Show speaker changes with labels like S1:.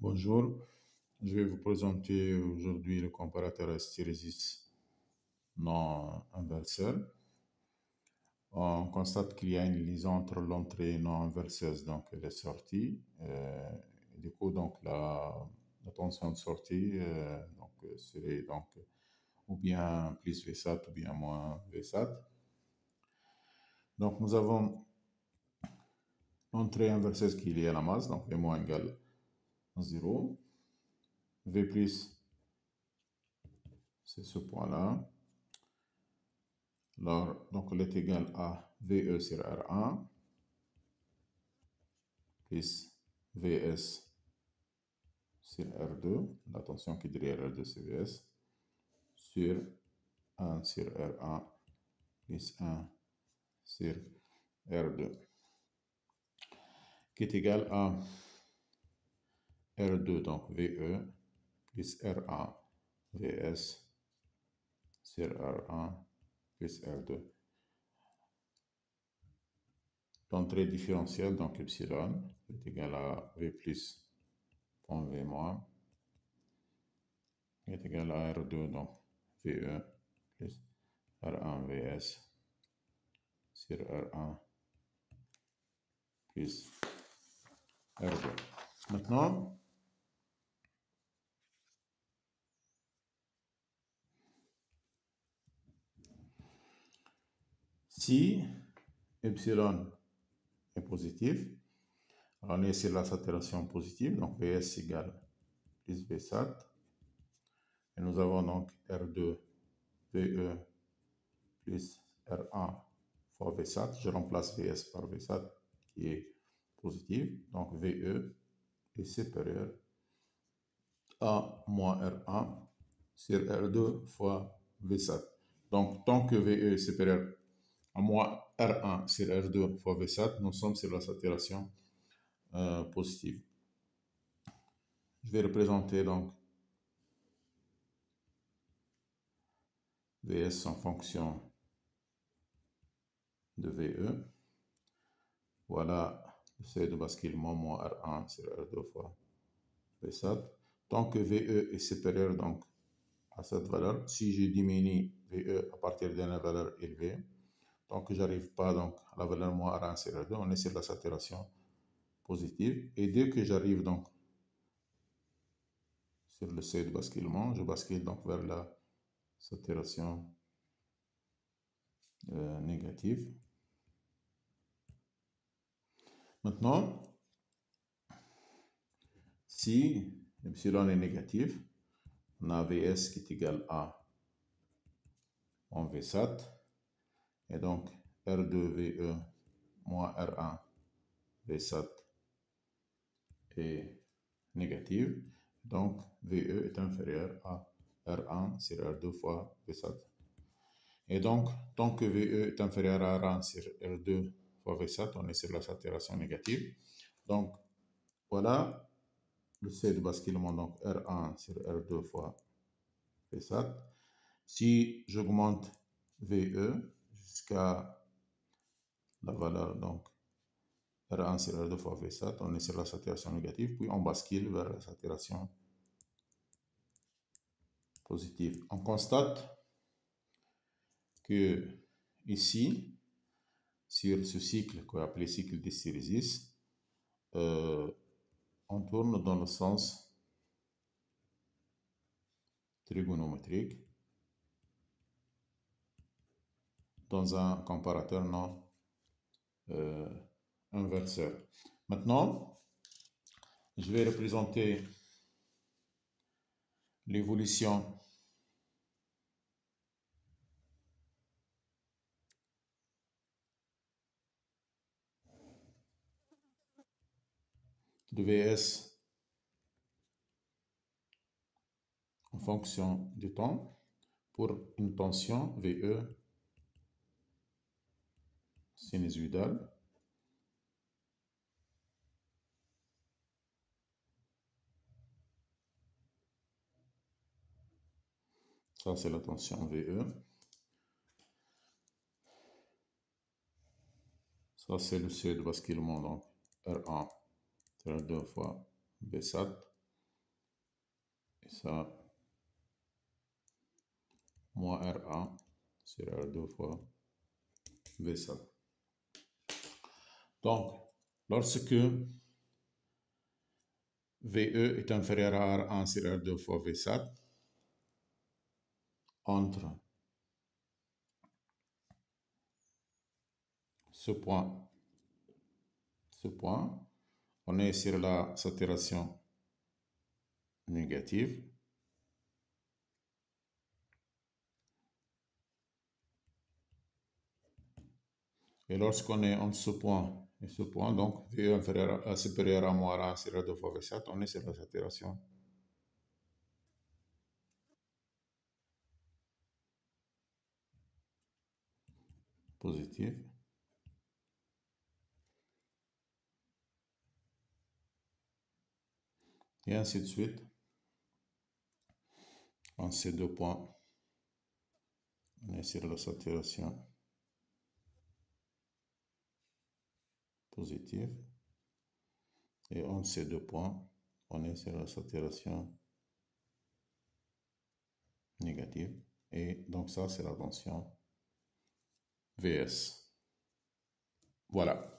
S1: Bonjour, je vais vous présenter aujourd'hui le comparateur hystérésis non inverseur. On constate qu'il y a une liaison entre l'entrée non inverseuse donc, et les sorties. Du coup, la tension de sortie serait donc, ou bien plus VSAT ou bien moins VSAT. Donc nous avons l'entrée inverseuse qui est liée à la masse, donc V moins égale 0. V plus, c'est ce point-là. Alors, donc, elle est égale à VE sur R1 plus VS sur R2, la tension qui est derrière R2 c'est VS, sur 1 sur R1 plus 1 sur R2, qui est égal à R2, donc VE, plus R1 VS sur R1 plus R2. L'entrée différentielle, donc epsilon, est égal à V plus point V moins, est égal à R2, donc VE plus R1 VS sur R1 plus R2. Maintenant, si epsilon est positif, on est sur la saturation positive, donc VS égale plus Vsat. Et nous avons donc R2 VE plus R1 fois Vsat. Je remplace Vs par Vsat qui est positif. Donc VE est supérieur à moins R1 sur R2 fois Vsat. Donc tant que VE est supérieur à moins R1 sur R2 fois Vsat, nous sommes sur la saturation positive. Je vais représenter donc Vs en fonction de VE. Voilà le seuil de basculement moins R1 sur R2 fois Vsat. Tant que VE est supérieur donc à cette valeur, si je diminue VE à partir d'une valeur élevée, tant que j'arrive pas donc à la valeur moins R1 sur R2, on est sur la saturation positive. Et dès que j'arrive donc sur le seuil de basculement, je bascule donc vers la saturation négative. Maintenant, si epsilon est négatif, on a Vs qui est égal à en Vsat, et donc R2VE moins R1 Vsat est négatif, donc VE est inférieur à R1 sur R2 fois Vsat. Et donc, tant que VE est inférieur à R1 sur R2 fois Vsat, on est sur la saturation négative. Donc, voilà le seuil de basculement, donc R1 sur R2 fois Vsat. Si j'augmente VE jusqu'à la valeur donc R1 sur R2 fois Vsat, on est sur la saturation négative, puis on bascule vers la saturation positive. On constate que ici, sur ce cycle qu'on appelle cycle d'hystérésis, on tourne dans le sens trigonométrique dans un comparateur non inverseur. Maintenant, je vais représenter l'évolution de Vs en fonction du temps pour une tension VE sinusoïdale. Ça, c'est la tension VE. Ça, c'est le seuil de basculement, donc R1 sur R2 fois Vsat. ça, moins RA sur R2 fois Vsat. Donc, lorsque VE est inférieur à R1 sur R2 fois Vsat, entre ce point, on est sur la saturation négative. Et lorsqu'on est entre ce point et ce point, donc VE supérieur à moins R1 sur R2 fois Vsat, on est sur la saturation positive. Et ainsi de suite. En ces deux points, on est sur la saturation positive. Et entre ces deux points, on est sur la saturation négative. Et donc ça, c'est la tension Vs. Voilà.